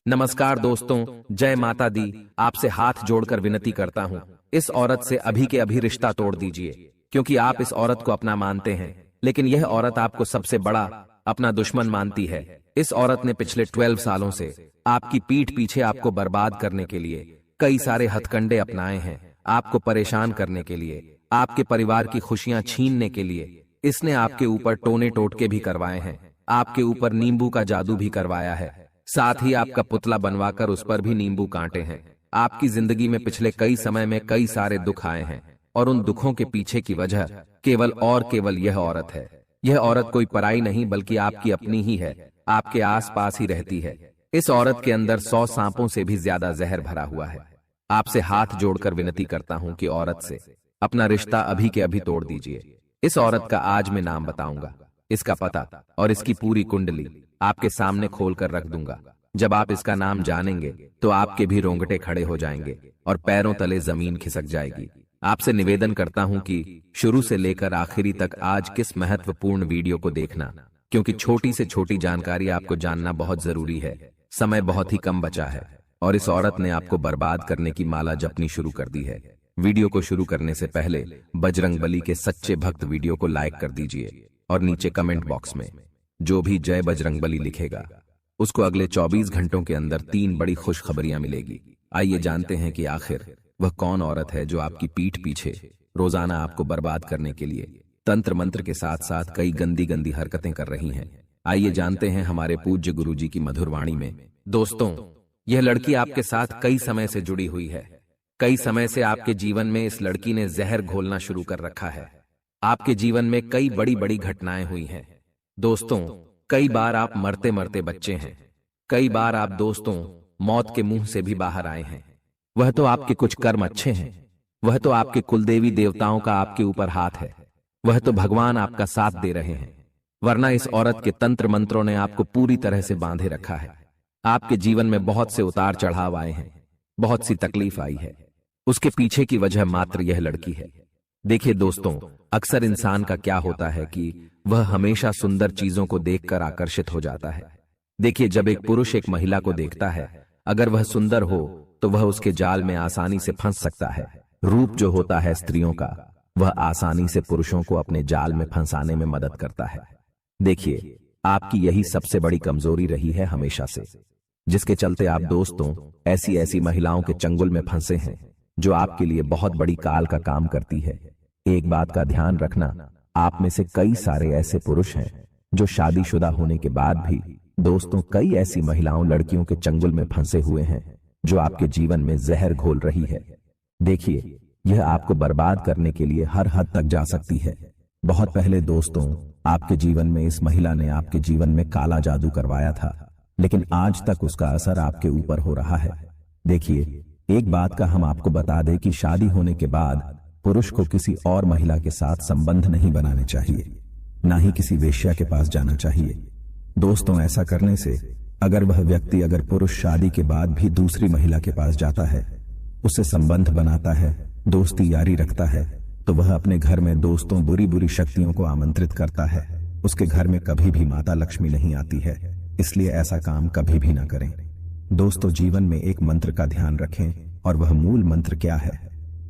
नमस्कार दोस्तों, जय माता दी। आपसे हाथ जोड़कर विनती करता हूँ, इस औरत से अभी के अभी रिश्ता तोड़ दीजिए, क्योंकि आप इस औरत को अपना मानते हैं, लेकिन यह औरत आपको सबसे बड़ा अपना दुश्मन मानती है। इस औरत ने पिछले 12 सालों से आपकी पीठ पीछे आपको बर्बाद करने के लिए कई सारे हथकंडे अपनाए हैं, आपको परेशान करने के लिए, आपके परिवार की खुशियां छीनने के लिए। इसने आपके ऊपर टोने टोटके भी करवाए हैं, आपके ऊपर नींबू का जादू भी करवाया है, साथ ही आपका पुतला बनवाकर उस पर भी नींबू कांटे हैं। आपकी जिंदगी में पिछले कई समय में कई सारे दुख आए हैं, और उन दुखों के पीछे की वजह केवल और केवल यह औरत है। यह औरत कोई पराई नहीं बल्कि आपकी अपनी ही है, आपके आस पास ही रहती है। इस औरत के अंदर 100 सांपों से भी ज्यादा जहर भरा हुआ है। आपसे हाथ जोड़कर विनती करता हूं कि औरत से अपना रिश्ता अभी के अभी तोड़ दीजिए। इस औरत का आज मैं नाम बताऊंगा, इसका पता और इसकी पूरी कुंडली आपके सामने खोलकर रख दूंगा। जब आप इसका नाम जानेंगे तो आपके भी रोंगटे खड़े हो जाएंगे और पैरों तले जमीन खिसक जाएगी। आपसे निवेदन करता हूं कि शुरू से लेकर आखिरी तक आज किस महत्वपूर्ण वीडियो को देखना, क्योंकि छोटी से छोटी जानकारी आपको जानना बहुत जरूरी है। समय बहुत ही कम बचा है और इस औरत ने आपको बर्बाद करने की माला जपनी शुरू कर दी है। वीडियो को शुरू करने से पहले बजरंगबली के सच्चे भक्त वीडियो को लाइक कर दीजिए और नीचे कमेंट बॉक्स में जो भी जय बजरंगबली लिखेगा उसको अगले 24 घंटों के अंदर 3 बड़ी खुशखबरियां मिलेगी। आइए जानते हैं कि आखिर वह कौन औरत है जो आपकी पीठ पीछे रोजाना आपको बर्बाद करने के लिए तंत्र मंत्र के साथ साथ कई गंदी गंदी हरकतें कर रही हैं। आइए जानते हैं हमारे पूज्य गुरुजी की मधुर वाणी में। दोस्तों, यह लड़की आपके साथ कई समय से जुड़ी हुई है। कई समय से आपके जीवन में इस लड़की ने जहर घोलना शुरू कर रखा है। आपके जीवन में कई बड़ी बड़ी घटनाएं हुई हैं। दोस्तों, कई बार आप मरते मरते बच्चे हैं, कई बार आप दोस्तों मौत के मुंह से भी बाहर आए हैं। वह तो आपके कुछ कर्म अच्छे हैं, वह तो आपके कुलदेवी देवताओं का आपके ऊपर हाथ है, वह तो भगवान आपका साथ दे रहे हैं, वरना इस औरत के तंत्र मंत्रों ने आपको पूरी तरह से बांधे रखा है। आपके जीवन में बहुत से उतार चढ़ाव आए हैं, बहुत सी तकलीफ आई है। उसके पीछे की वजह मात्र यह लड़की है। देखिए दोस्तों, अक्सर इंसान का क्या होता है कि वह हमेशा सुंदर चीजों को देखकर आकर्षित हो जाता है। देखिए, जब एक पुरुष एक महिला को देखता है, अगर वह सुंदर हो तो वह उसके जाल में आसानी से फंस सकता है। रूप जो होता है स्त्रियों का, वह आसानी से पुरुषों को अपने जाल में फंसाने में मदद करता है। देखिए, आपकी यही सबसे बड़ी कमजोरी रही है हमेशा से, जिसके चलते आप दोस्तों ऐसी ऐसी महिलाओं के चंगुल में फंसे हैं जो आपके लिए बहुत बड़ी काल का काम करती है। एक बात का ध्यान रखना, आप में से कई सारे ऐसे पुरुष हैं जो शादीशुदा होने के बाद भी दोस्तों कई ऐसी महिलाओं लड़कियों के चंगुल में फंसे हुए हैं जो आपके जीवन में जहर घोल रही है। देखिए, यह आपको बर्बाद करने के लिए हर हद तक जा सकती है। बहुत पहले दोस्तों आपके जीवन में इस महिला ने आपके जीवन में काला जादू करवाया था, लेकिन आज तक उसका असर आपके ऊपर हो रहा है। देखिए, एक बात का हम आपको बता दें कि शादी होने के बाद पुरुष को किसी और महिला के साथ संबंध नहीं बनाने चाहिए, ना ही किसी वेश्या के पास जाना चाहिए। दोस्तों, ऐसा करने से अगर पुरुष शादी के बाद भी दूसरी महिला के पास जाता है, उससे संबंध बनाता है, दोस्ती यारी रखता है, तो वह अपने घर में दोस्तों बुरी बुरी शक्तियों को आमंत्रित करता है। उसके घर में कभी भी माता लक्ष्मी नहीं आती है, इसलिए ऐसा काम कभी भी ना करें। दोस्तों, जीवन में एक मंत्र का ध्यान रखें, और वह मूल मंत्र क्या है?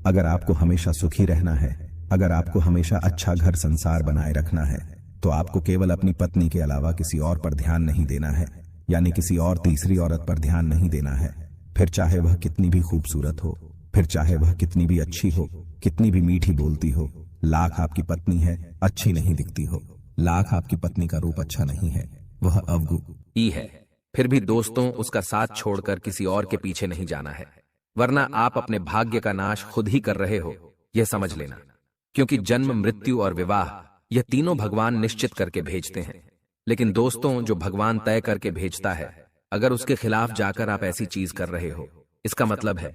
अगर आपको हमेशा सुखी रहना है, अगर आपको हमेशा अच्छा घर संसार बनाए रखना है, तो आपको केवल अपनी पत्नी के अलावा किसी और पर ध्यान नहीं देना है, यानी किसी और तीसरी औरत पर ध्यान नहीं देना है। फिर चाहे वह कितनी भी खूबसूरत हो, फिर चाहे वह कितनी भी अच्छी हो, कितनी भी मीठी बोलती हो, लाख आपकी पत्नी है, अच्छी नहीं दिखती हो, लाख आपकी पत्नी का रूप अच्छा नहीं है, वह अवगुण है। फिर भी दोस्तों उसका साथ छोड़कर किसी और के पीछे नहीं जाना है, वरना आप अपने भाग्य का नाश खुद ही कर रहे हो, यह समझ लेना। क्योंकि जन्म, मृत्यु और विवाह यह तीनों भगवान निश्चित करके भेजते हैं, लेकिन दोस्तों जो भगवान तय करके भेजता है, अगर उसके खिलाफ जाकर आप ऐसी चीज कर रहे हो, इसका मतलब है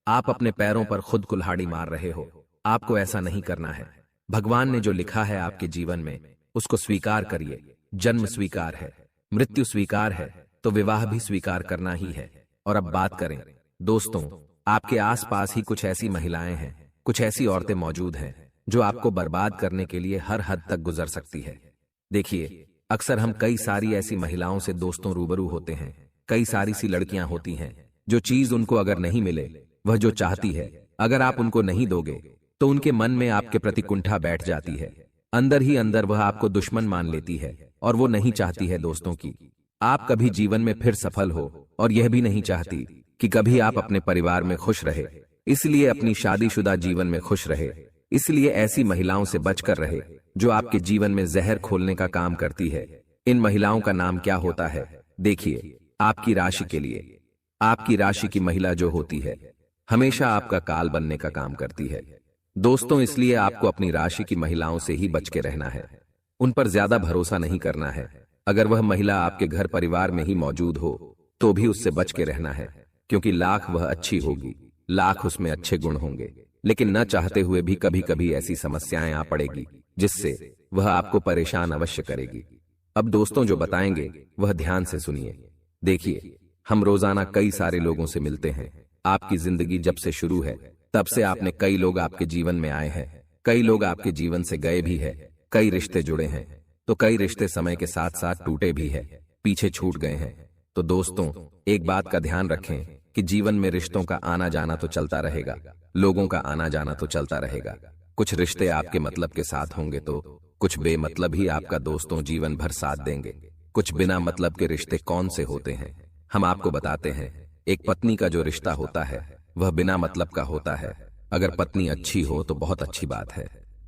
आप अपने पैरों पर खुद कुल्हाड़ी मार रहे हो। आपको ऐसा नहीं करना है। भगवान ने जो लिखा है आपके जीवन में उसको स्वीकार करिए। जन्म स्वीकार है, मृत्यु स्वीकार है, तो विवाह भी स्वीकार करना ही है। और अब बात करें दोस्तों, आपके आसपास ही कुछ ऐसी महिलाएं हैं, कुछ ऐसी औरतें मौजूद हैं जो आपको बर्बाद करने के लिए हर हद तक गुजर सकती है। देखिए, अक्सर हम कई सारी ऐसी महिलाओं से दोस्तों रूबरू होते हैं, कई सारी सी लड़कियां होती हैं जो चीज उनको अगर नहीं मिले, वह जो चाहती है, अगर आप उनको नहीं दोगे तो उनके मन में आपके प्रति कुंठा बैठ जाती है। अंदर ही अंदर वह आपको दुश्मन मान लेती है और वो नहीं चाहती है दोस्तों की आप कभी जीवन में फिर सफल हो, और यह भी नहीं चाहती कि कभी आप अपने परिवार में खुश रहे, इसलिए अपनी शादीशुदा जीवन में खुश रहे। इसलिए ऐसी महिलाओं से बचकर रहे जो आपके जीवन में जहर खोलने का काम करती है। इन महिलाओं का नाम क्या होता है? देखिए, आपकी राशि के लिए, आपकी राशि की महिला जो होती है हमेशा आपका काल बनने का काम करती है दोस्तों। इसलिए आपको अपनी राशि की महिलाओं से ही बच के रहना है, उन पर ज्यादा भरोसा नहीं करना है। अगर वह महिला आपके घर परिवार में ही मौजूद हो तो भी उससे बच के रहना है, क्योंकि लाख वह अच्छी होगी, लाख उसमें अच्छे गुण होंगे, लेकिन न चाहते हुए भी कभी कभी ऐसी समस्याएं आ पड़ेगी जिससे वह आपको परेशान अवश्य करेगी। अब दोस्तों जो बताएंगे वह ध्यान से सुनिए। देखिए, हम रोजाना कई सारे लोगों से मिलते हैं। आपकी जिंदगी जब से शुरू है तब से आपने कई लोग आपके जीवन में आए हैं, कई लोग आपके जीवन से गए भी है, कई रिश्ते जुड़े हैं, तो कई रिश्ते समय के साथ साथ टूटे भी है, पीछे छूट गए हैं। तो दोस्तों एक बात का ध्यान रखें कि जीवन में रिश्तों का आना जाना तो चलता रहेगा, लोगों का आना जाना तो चलता रहेगा। कुछ रिश्ते आपके मतलब के साथ होंगे तो कुछ बेमतलब ही आपका दोस्तों जीवन भर साथ देंगे। कुछ बिना मतलब के रिश्ते कौन से होते हैं हम आपको बताते हैं। एक पत्नी का जो रिश्ता होता है वह बिना मतलब का होता है। अगर पत्नी अच्छी हो तो बहुत अच्छी बात है,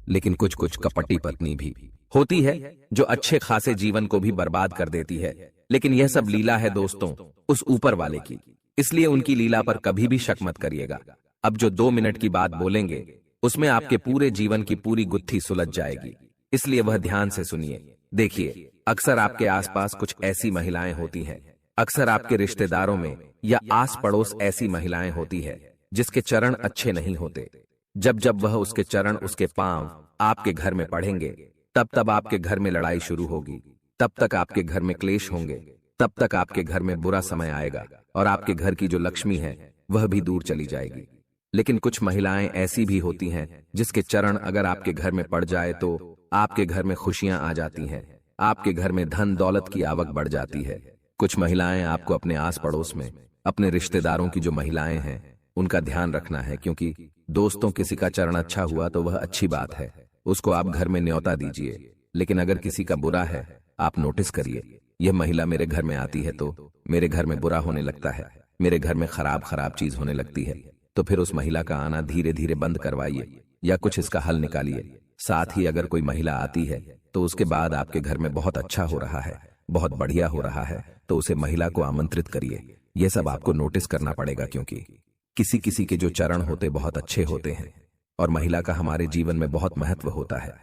लेकिन कुछ कुछ कपटी पत्नी भी होती है जो अच्छे खासे जीवन को भी बर्बाद कर देती है। लेकिन यह सब लीला है दोस्तों उस ऊपर वाले की, इसलिए उनकी लीला पर कभी भी शक मत करिएगा। अब जो 2 मिनट की बात बोलेंगे उसमें आपके पूरे जीवन की पूरी गुत्थी सुलझ जाएगी, इसलिए वह ध्यान से सुनिए। देखिए, अक्सर आपके आसपास कुछ ऐसी महिलाएं होती हैं, अक्सर आपके रिश्तेदारों में या आस पड़ोस ऐसी महिलाएं होती है जिसके चरण अच्छे नहीं होते। जब जब वह उसके चरण, उसके पांव आपके घर में पड़ेंगे तब तब आपके घर में लड़ाई शुरू होगी, तब तक आपके घर में क्लेश होंगे, तब तक आपके घर में बुरा समय आएगा और आपके घर की जो लक्ष्मी है वह भी दूर चली जाएगी। लेकिन कुछ महिलाएं ऐसी भी होती हैं जिसके चरण अगर आपके घर में पड़ जाए तो आपके घर में खुशियां आ जाती हैं, आपके घर में धन दौलत की आवक बढ़ जाती है। कुछ महिलाएं आपको अपने आस पड़ोस में, अपने रिश्तेदारों की जो महिलाएं हैं उनका ध्यान रखना है, क्योंकि दोस्तों किसी का चरण अच्छा हुआ तो वह अच्छी बात है, उसको आप घर में न्योता दीजिए। लेकिन अगर किसी का बुरा है आप नोटिस करिए, यह महिला मेरे घर में आती है तो मेरे घर में बुरा होने लगता है, मेरे घर में खराब खराब चीज होने लगती है, तो फिर उस महिला का आना धीरे धीरे बंद करवाइए या कुछ इसका हल निकालिए। साथ ही अगर कोई महिला आती है तो उसके बाद आपके घर में बहुत अच्छा हो रहा है, बहुत बढ़िया हो रहा है, तो उसे महिला को आमंत्रित करिए। यह सब आपको नोटिस करना पड़ेगा, क्योंकि किसी किसी के जो चरण होते बहुत अच्छे होते हैं और महिला का हमारे जीवन में बहुत महत्व होता है।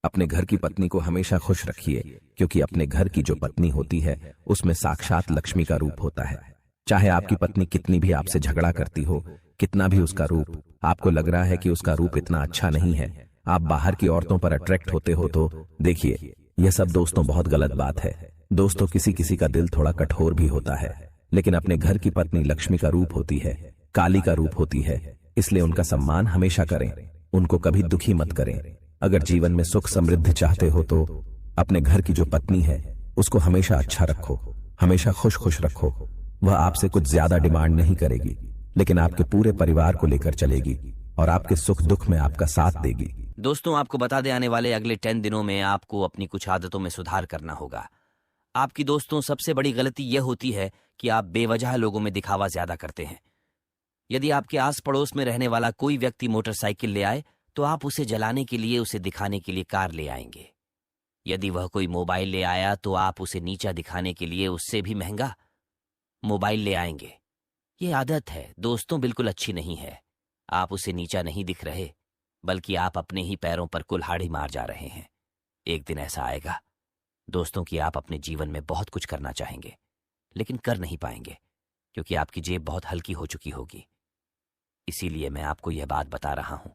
अपने घर की पत्नी को हमेशा खुश रखिए, क्योंकि अपने घर की जो पत्नी होती है उसमें साक्षात लक्ष्मी का रूप होता है। चाहे आपकी पत्नी कितनी भी आपसे झगड़ा करती हो, कितना भी उसका रूप आपको लग रहा है कि उसका रूप इतना अच्छा नहीं है, आप बाहर की औरतों पर अट्रैक्ट होते हो, तो देखिए यह सब दोस्तों बहुत गलत बात है। दोस्तों किसी किसी का दिल थोड़ा कठोर भी होता है, लेकिन अपने घर की पत्नी लक्ष्मी का रूप होती है, काली का रूप होती है, इसलिए उनका सम्मान हमेशा करें, उनको कभी दुखी मत करें। अगर जीवन में सुख समृद्धि चाहते हो तो अपने घर की जो पत्नी है उसको हमेशा अच्छा रखो, हमेशा खुश खुश रखो। वह आपसे कुछ ज्यादा डिमांड नहीं करेगी, लेकिन आपके पूरे परिवार को लेकर चलेगी और आपके सुख दुख में आपका साथ देगी। दोस्तों आपको बता दें, आने वाले अगले 10 दिनों में आपको अपनी कुछ आदतों में सुधार करना होगा। आपकी दोस्तों सबसे बड़ी गलती यह होती है कि आप बेवजह लोगों में दिखावा ज्यादा करते हैं। यदि आपके आस पड़ोस में रहने वाला कोई व्यक्ति मोटरसाइकिल ले आए तो आप उसे जलाने के लिए, उसे दिखाने के लिए कार ले आएंगे। यदि वह कोई मोबाइल ले आया तो आप उसे नीचा दिखाने के लिए उससे भी महंगा मोबाइल ले आएंगे। ये आदत है दोस्तों, बिल्कुल अच्छी नहीं है। आप उसे नीचा नहीं दिख रहे, बल्कि आप अपने ही पैरों पर कुल्हाड़ी मार जा रहे हैं। एक दिन ऐसा आएगा दोस्तों कि आप अपने जीवन में बहुत कुछ करना चाहेंगे, लेकिन कर नहीं पाएंगे, क्योंकि आपकी जेब बहुत हल्की हो चुकी होगी। इसीलिए मैं आपको यह बात बता रहा हूं,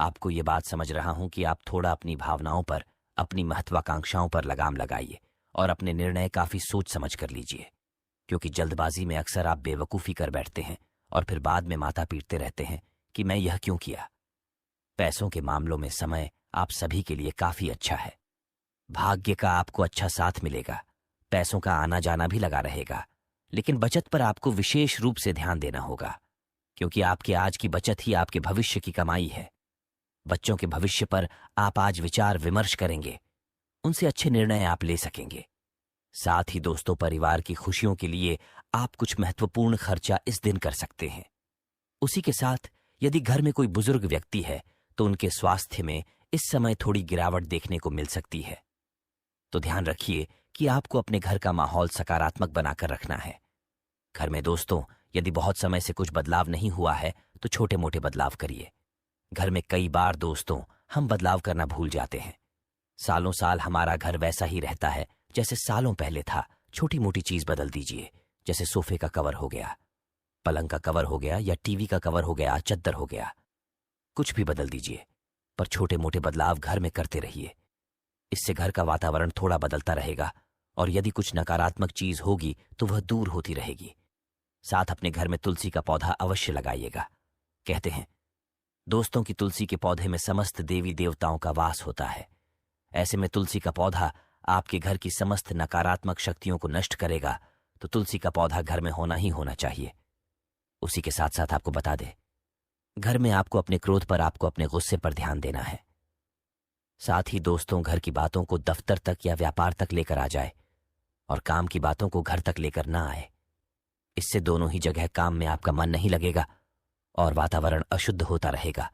आपको यह बात समझ रहा हूं कि आप थोड़ा अपनी भावनाओं पर, अपनी महत्वाकांक्षाओं पर लगाम लगाइए और अपने निर्णय काफी सोच समझ कर लीजिए, क्योंकि जल्दबाजी में अक्सर आप बेवकूफ़ी कर बैठते हैं और फिर बाद में माथा पीटते रहते हैं कि मैं यह क्यों किया। पैसों के मामलों में समय आप सभी के लिए काफी अच्छा है। भाग्य का आपको अच्छा साथ मिलेगा, पैसों का आना जाना भी लगा रहेगा, लेकिन बचत पर आपको विशेष रूप से ध्यान देना होगा, क्योंकि आपके आज की बचत ही आपके भविष्य की कमाई है। बच्चों के भविष्य पर आप आज विचार विमर्श करेंगे, उनसे अच्छे निर्णय आप ले सकेंगे। साथ ही दोस्तों, परिवार की खुशियों के लिए आप कुछ महत्वपूर्ण खर्चा इस दिन कर सकते हैं। उसी के साथ यदि घर में कोई बुजुर्ग व्यक्ति है तो उनके स्वास्थ्य में इस समय थोड़ी गिरावट देखने को मिल सकती है। तो ध्यान रखिए कि आपको अपने घर का माहौल सकारात्मक बनाकर रखना है। घर में दोस्तों, यदि बहुत समय से कुछ बदलाव नहीं हुआ है तो छोटे मोटे बदलाव करिए। घर में कई बार दोस्तों हम बदलाव करना भूल जाते हैं। सालों साल हमारा घर वैसा ही रहता है जैसे सालों पहले था। छोटी मोटी चीज बदल दीजिए, जैसे सोफे का कवर हो गया, पलंग का कवर हो गया, या टीवी का कवर हो गया, चद्दर हो गया। कुछ भी बदल दीजिए, पर छोटे मोटे बदलाव घर में करते रहिए। इससे घर का वातावरण थोड़ा बदलता रहेगा और यदि कुछ नकारात्मक चीज होगी तो वह दूर होती रहेगी। साथ अपने घर में तुलसी का पौधा अवश्य लगाइएगा। कहते हैं दोस्तों की तुलसी के पौधे में समस्त देवी देवताओं का वास होता है। ऐसे में तुलसी का पौधा आपके घर की समस्त नकारात्मक शक्तियों को नष्ट करेगा, तो तुलसी का पौधा घर में होना ही होना चाहिए। उसी के साथ साथ आपको बता दें, घर में आपको अपने क्रोध पर, आपको अपने गुस्से पर ध्यान देना है। साथ ही दोस्तों, घर की बातों को दफ्तर तक या व्यापार तक लेकर आ जाए और काम की बातों को घर तक लेकर ना आए। इससे दोनों ही जगह काम में आपका मन नहीं लगेगा और वातावरण अशुद्ध होता रहेगा।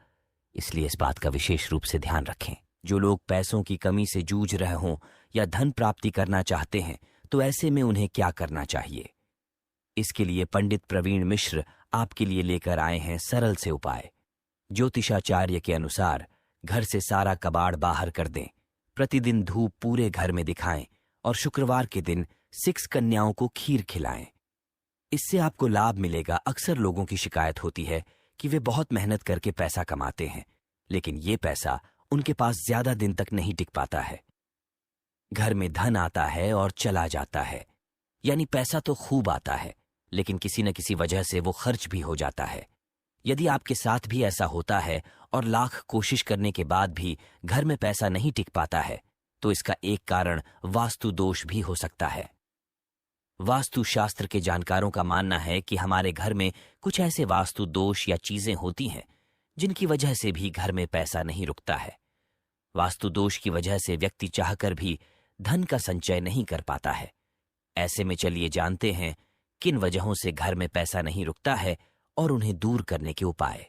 इसलिए इस बात का विशेष रूप से ध्यान रखें। जो लोग पैसों की कमी से जूझ रहे हों या धन प्राप्ति करना चाहते हैं, तो ऐसे में उन्हें क्या करना चाहिए? इसके लिए पंडित प्रवीण मिश्र आपके लिए लेकर आए हैं सरल से उपाय। ज्योतिषाचार्य के अनुसार घर से सारा कबाड़ बाहर कर दें, प्रतिदिन धूप पूरे घर में दिखाएं और शुक्रवार के दिन 6 कन्याओं को खीर खिलाएं। इससे आपको लाभ मिलेगा। अक्सर लोगों की शिकायत होती है कि वे बहुत मेहनत करके पैसा कमाते हैं, लेकिन ये पैसा उनके पास ज्यादा दिन तक नहीं टिक पाता है। घर में धन आता है और चला जाता है, यानी पैसा तो खूब आता है, लेकिन किसी न किसी वजह से वो खर्च भी हो जाता है। यदि आपके साथ भी ऐसा होता है और लाख कोशिश करने के बाद भी घर में पैसा नहीं टिक पाता है, तो इसका एक कारण वास्तु दोष भी हो सकता है। वास्तु शास्त्र के जानकारों का मानना है कि हमारे घर में कुछ ऐसे वास्तु दोष या चीजें होती हैं जिनकी वजह से भी घर में पैसा नहीं रुकता है। वास्तु दोष की वजह से व्यक्ति चाहकर भी धन का संचय नहीं कर पाता है। ऐसे में चलिए जानते हैं किन वजहों से घर में पैसा नहीं रुकता है और उन्हें दूर करने के उपाय।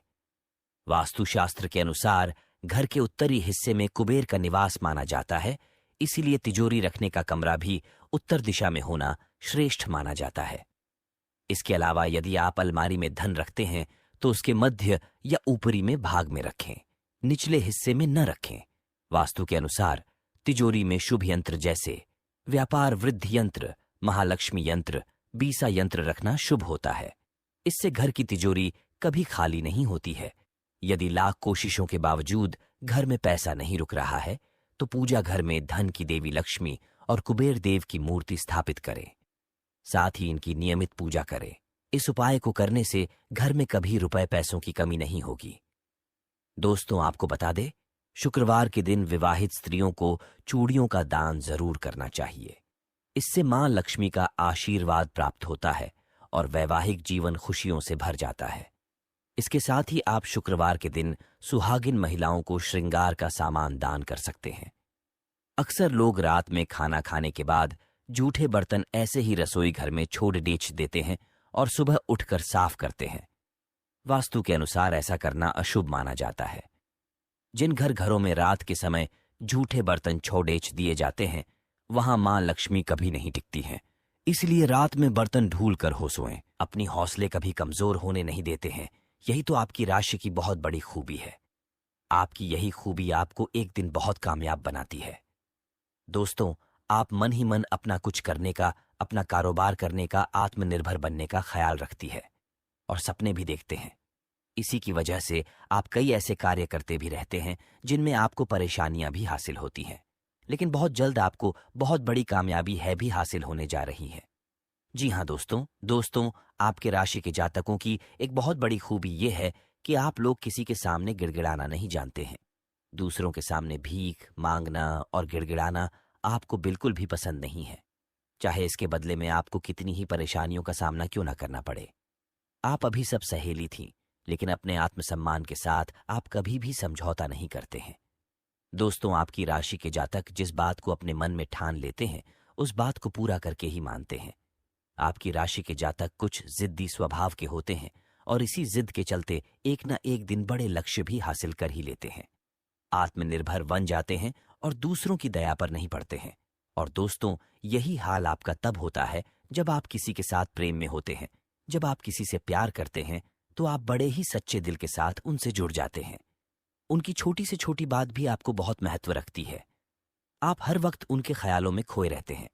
वास्तुशास्त्र के अनुसार घर के उत्तरी हिस्से में कुबेर का निवास माना जाता है, इसीलिए तिजोरी रखने का कमरा भी उत्तर दिशा में होना श्रेष्ठ माना जाता है। इसके अलावा यदि आप अलमारी में धन रखते हैं तो उसके मध्य या ऊपरी में भाग में रखें, निचले हिस्से में न रखें। वास्तु के अनुसार तिजोरी में शुभ यंत्र जैसे व्यापार वृद्धि यंत्र, महालक्ष्मी यंत्र, बीसा यंत्र रखना शुभ होता है। इससे घर की तिजोरी कभी खाली नहीं होती है। यदि लाख कोशिशों के बावजूद घर में पैसा नहीं रुक रहा है, तो पूजा घर में धन की देवी लक्ष्मी और कुबेर देव की मूर्ति स्थापित करें। साथ ही इनकी नियमित पूजा करें। इस उपाय को करने से घर में कभी रुपए पैसों की कमी नहीं होगी। दोस्तों, आपको बता दें, शुक्रवार के दिन विवाहित स्त्रियों को चूड़ियों का दान जरूर करना चाहिए। इससे मां लक्ष्मी का आशीर्वाद प्राप्त होता है और वैवाहिक जीवन खुशियों से भर जाता है। इसके साथ ही आप शुक्रवार के दिन सुहागिन महिलाओं को श्रृंगार का सामान दान कर सकते हैं। अक्सर लोग रात में खाना खाने के बाद जूठे बर्तन ऐसे ही रसोई घर में छोड़ डेच देते हैं और सुबह उठकर साफ करते हैं। वास्तु के अनुसार ऐसा करना अशुभ माना जाता है। जिन घरों में रात के समय जूठे बर्तन छोड़ेच दिए जाते हैं, वहां मां लक्ष्मी कभी नहीं टिकती हैं। इसलिए रात में बर्तन ढूल कर हो सोएं। अपनी हौसले कभी कमजोर होने नहीं देते हैं। यही तो आपकी राशि की बहुत बड़ी खूबी है। आपकी यही खूबी आपको एक दिन बहुत कामयाब बनाती है। दोस्तों, आप मन ही मन अपना कुछ करने का, अपना कारोबार करने का, आत्मनिर्भर बनने का ख्याल रखती है और सपने भी देखते हैं। इसी की वजह से आप कई ऐसे कार्य करते भी रहते हैं जिनमें आपको परेशानियां भी हासिल होती हैं, लेकिन बहुत जल्द आपको बहुत बड़ी कामयाबी है भी हासिल होने जा रही है। जी हाँ दोस्तों, आपके राशि के जातकों की एक बहुत बड़ी खूबी यह है कि आप लोग किसी के सामने गिड़गिड़ाना नहीं जानते हैं। दूसरों के सामने भीख मांगना और गिड़गिड़ाना आपको बिल्कुल भी पसंद नहीं है। चाहे इसके बदले में आपको कितनी ही परेशानियों का सामना क्यों ना करना पड़े। आप अभी सब सहेली थीं, लेकिन अपने आत्मसम्मान के साथ आप कभी भी समझौता नहीं करते हैं। दोस्तों, आपकी राशि के जातक जिस बात को अपने मन में ठान लेते हैं उस बात को पूरा करके ही मानते हैं। आपकी राशि के जातक कुछ जिद्दी स्वभाव के होते हैं और इसी जिद के चलते एक न एक दिन बड़े लक्ष्य भी हासिल कर ही लेते हैं। आत्मनिर्भर बन जाते हैं और दूसरों की दया पर नहीं पड़ते हैं। और दोस्तों, यही हाल आपका तब होता है जब आप किसी के साथ प्रेम में होते हैं। जब आप किसी से प्यार करते हैं तो आप बड़े ही सच्चे दिल के साथ उनसे जुड़ जाते हैं। उनकी छोटी से छोटी बात भी आपको बहुत महत्व रखती है। आप हर वक्त उनके ख्यालों में खोए रहते हैं।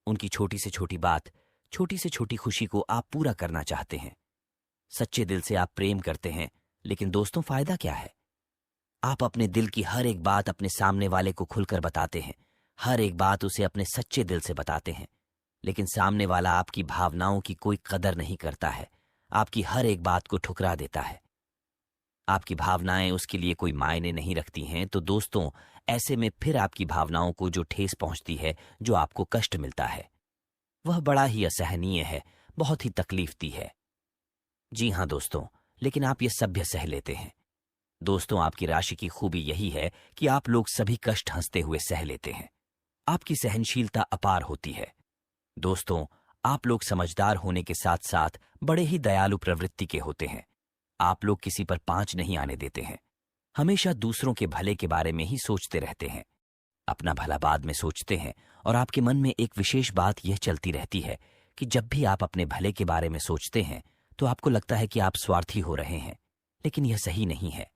उनकी छोटी से छोटी बात, छोटी से छोटी खुशी को आप पूरा करना चाहते हैं। सच्चे दिल से आप प्रेम करते हैं, लेकिन दोस्तों फायदा क्या है? आप अपने दिल की हर एक बात अपने सामने वाले को खुलकर बताते हैं, हर एक बात उसे अपने सच्चे दिल से बताते हैं, लेकिन सामने वाला आपकी भावनाओं की कोई कदर नहीं करता है, आपकी हर एक बात को ठुकरा देता है। आपकी भावनाएं उसके लिए कोई मायने नहीं रखती हैं, तो दोस्तों ऐसे में फिर आपकी भावनाओं को जो ठेस पहुंचती है, जो आपको कष्ट मिलता है, वह बड़ा ही असहनीय है, बहुत ही तकलीफदेह है। जी हाँ दोस्तों, लेकिन आप ये सभ्य सह लेते हैं। दोस्तों, आपकी राशि की खूबी यही है कि आप लोग सभी कष्ट हंसते हुए सह लेते हैं। आपकी सहनशीलता अपार होती है। दोस्तों, आप लोग समझदार होने के साथ साथ बड़े ही दयालु प्रवृत्ति के होते हैं। आप लोग किसी पर पांच नहीं आने देते हैं। हमेशा दूसरों के भले के बारे में ही सोचते रहते हैं। अपना भला बाद में सोचते हैं और आपके मन में एक विशेष बात यह चलती रहती है कि जब भी आप अपने भले के बारे में सोचते हैं तो आपको लगता है कि आप स्वार्थी हो रहे हैं, लेकिन यह सही नहीं है।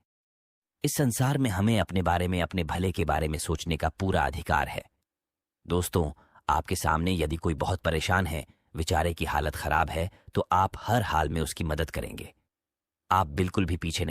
इस संसार में हमें अपने बारे में, अपने भले के बारे में सोचने का पूरा अधिकार है। दोस्तों, आपके सामने यदि कोई बहुत परेशान है, बेचारे की हालत खराब है, तो आप हर हाल में उसकी मदद करेंगे। आप बिल्कुल भी पीछे नहीं